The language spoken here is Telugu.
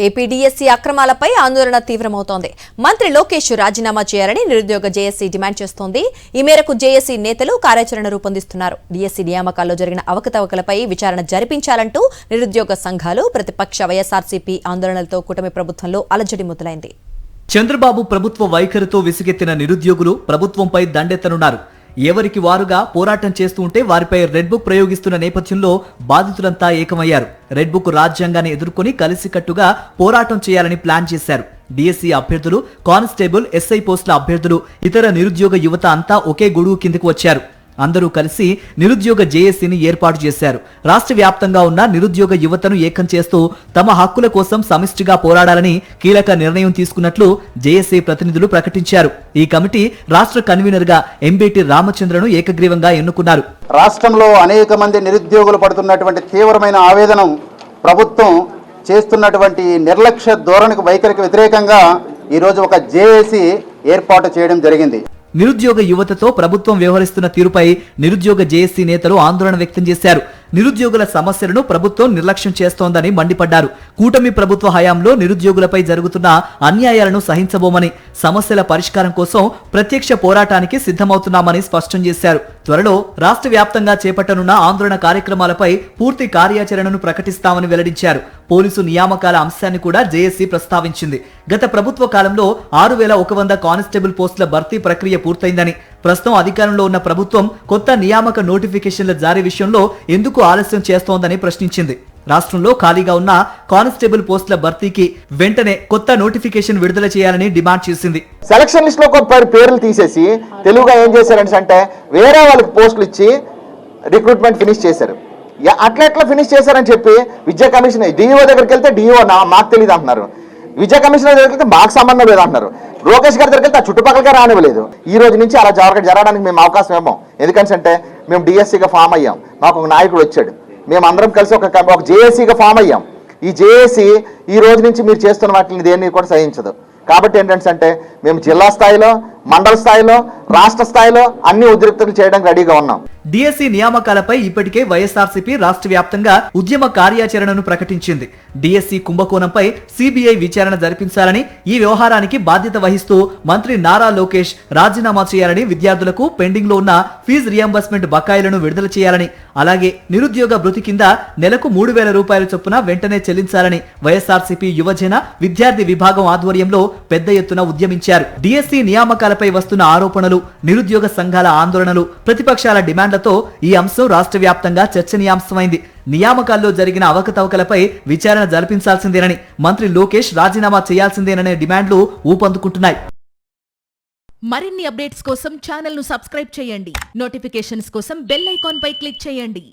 ఏపీడీఎస్సీ అక్రమాలపై ఆందోళన తీవ్రమవుతోంది. మంత్రి లోకేష్ రాజీనామా చేయాలని నిరుద్యోగ జేఏసీ డిమాండ్ చేస్తోంది. ఈ మేరకు జేఏసీ నేతలు కార్యాచరణ రూపొందిస్తున్నారు. డీఎస్సీ నియామకాల్లో జరిగిన అవకతవకలపై విచారణ జరిపించాలంటూ నిరుద్యోగ సంఘాలు, ప్రతిపక్ష వైఎస్ఆర్సీపీ ఆందోళనలతో కూటమి ప్రభుత్వంలో అలజడి మొదలైంది. చంద్రబాబు ప్రభుత్వ వైఖరితో విసిగెత్తిన నిరుద్యోగులు ప్రభుత్వంపై దండెత్తనున్నారు. ఎవరికి వారుగా పోరాటం చేస్తూ ఉంటే వారిపై రెడ్ బుక్ ప్రయోగిస్తున్న నేపథ్యంలో బాధితులంతా ఏకమయ్యారు. రెడ్ బుక్ రాజ్యాంగాన్ని ఎదుర్కొని కలిసికట్టుగా పోరాటం చేయాలని ప్లాన్ చేశారు. డీఎస్సీ అభ్యర్థులు, కానిస్టేబుల్, ఎస్ఐ పోస్టుల అభ్యర్థులు, ఇతర నిరుద్యోగ యువత అంతా ఒకే గొడుగు కిందకు వచ్చారు. అందరూ కలిసి నిరుద్యోగ జేఏసీని ఏర్పాటు చేశారు. రాష్ట్ర వ్యాప్తంగా ఉన్న నిరుద్యోగ యువతను ఏకం చేస్తూ తమ హక్కుల కోసం సమిష్టిగా పోరాడాలని కీలక నిర్ణయం తీసుకున్నట్లు జేఏసీ ప్రతినిధులు ప్రకటించారు. ఈ కమిటీ రాష్ట్ర కన్వీనర్ గా ఎంబీటీ రామచంద్రను ఏకగ్రీవంగా ఎన్నుకున్నారు. రాష్ట్రంలో అనేక మంది నిరుద్యోగులు పడుతున్నటువంటి తీవ్రమైన ఆవేదన, ప్రభుత్వం చేస్తున్నటువంటి నిర్లక్ష్య ధోరణికి వైఖరికి వ్యతిరేకంగా ఈరోజు ఒక జేఏసీ ఏర్పాటు చేయడం జరిగింది. నిరుద్యోగ యువతతో ప్రభుత్వం వ్యవహరిస్తున్న తీరుపై నిరుద్యోగ జేఏసీ నేతలు ఆందోళన వ్యక్తం చేశారు. నిరుద్యోగుల సమస్యలను ప్రభుత్వం నిర్లక్ష్యం చేస్తోందని మండిపడ్డారు. కూటమి ప్రభుత్వ హయాంలో నిరుద్యోగులపై జరుగుతున్న అన్యాయాలను సహించబోమని, సమస్యల పరిష్కారం కోసం ప్రత్యక్ష పోరాటానికి సిద్ధమవుతున్నామని స్పష్టం చేశారు. త్వరలో రాష్ట్ర వ్యాప్తంగా చేపట్టనున్న ఆందోళన కార్యక్రమాలపై పూర్తి కార్యాచరణను ప్రకటిస్తామని వెల్లడించారు. పోలీసు నియామకాల అంశాన్ని కూడా జేఏసీ ప్రస్తావించింది. గత ప్రభుత్వ కాలంలో 6100 కానిస్టేబుల్ పోస్టుల భర్తీ ప్రక్రియ పూర్తయిందని, ప్రస్తుతం అధికారంలో ఉన్న ప్రభుత్వం కొత్త నియామక నోటిఫికేషన్ల జారీ విషయంలో ఎందుకు ఆలస్యం చేస్తోందని ప్రశ్నించింది. రాష్ట్రంలో ఖాళీగా ఉన్న కానిస్టేబుల్ పోస్టుల భర్తీకి వెంటనే కొత్త నోటిఫికేషన్ విడుదల చేయాలని డిమాండ్ చేసింది. సెలక్షన్ లిస్ట్ లో పేర్లు తీసేసి తెలుగుగా ఏం చేశారంటే వేరే వాళ్ళకి పోస్టులు ఇచ్చి రిక్రూట్మెంట్ ఫినిష్ చేశారు. అట్లా ఫినిష్ చేశారని చెప్పి విద్యా కమిషన్ డిఈఓ దగ్గరికి వెళ్తే డిఈఓ మాకు తెలియదు అంటున్నారు. విద్యా కమిషనర్ దగ్గరికి వెళ్తే మాకు సంబంధం లేదు అంటున్నారు. లోకేష్ గారి దగ్గరికి వెళ్తే ఆ చుట్టుపక్కలకే రానివ్వలేదు. ఈ రోజు నుంచి అలా జరగడానికి మేము అవకాశం ఏమో. ఎందుకంటే మేము డిఎస్సీగా ఫామ్ అయ్యాం, మాకు ఒక నాయకుడు వచ్చాడు, మేము అందరం కలిసి ఒక జేఏసీగా ఫామ్ అయ్యాం. ఈ జేఏసీ ఈ రోజు నుంచి మీరు చేస్తున్న వాటిని దేన్ని కూడా సహించదు. కాబట్టి ఏంటంటే మేము జిల్లా స్థాయిలో, మండల స్థాయిలో, రాష్ట్ర స్థాయిలో అన్ని ఉద్రిక్తతలు చేయడానికి రెడీగా ఉన్నాం. డీఎస్సీ నియామకాలపై ఇప్పటికే వైఎస్ఆర్సీపీ రాష్ట్ర వ్యాప్తంగా ఉద్యమ కార్యాచరణను ప్రకటించింది. డీఎస్సీ కుంభకోణంపై సిబిఐ విచారణ జరిపించాలని, ఈ వ్యవహారానికి బాధ్యత వహిస్తూ మంత్రి నారా లోకేష్ రాజీనామా చేయాలని, విద్యార్థులకు పెండింగ్ లో ఉన్న ఫీజు రియంబర్స్మెంట్ బకాయిలను విడుదల చేయాలని, అలాగే నిరుద్యోగ భృతి కింద నెలకు 3000 రూపాయల చొప్పున వెంటనే చెల్లించాలని వైఎస్ఆర్సీపీ యువజన విద్యార్థి విభాగం ఆధ్వర్యంలో పెద్ద ఎత్తున ఉద్యమించారు. డీఎస్సీ నియామకాలపై వస్తున్న ఆరోపణలు, నిరుద్యోగ సంఘాల ఆందోళనలు, ప్రతిపక్షాల డిమాండ్లతో ఈ అంశం రాష్ట్ర వ్యాప్తంగా చర్చనీయాంశమైంది. నియామకాల్లో జరిగిన అవకతవకలపై విచారణ జరిపించాల్సిందేనని, మంత్రి లోకేష్ రాజీనామా చేయాల్సిందేననే డిమాండ్లు ఊపందుకుంటున్నాయి. మరిన్ని అప్డేట్స్ కోసం ఛానల్ ను సబ్స్క్రైబ్ చేయండి. నోటిఫికేషన్స్ కోసం బెల్ ఐకాన్ పై క్లిక్ చేయండి.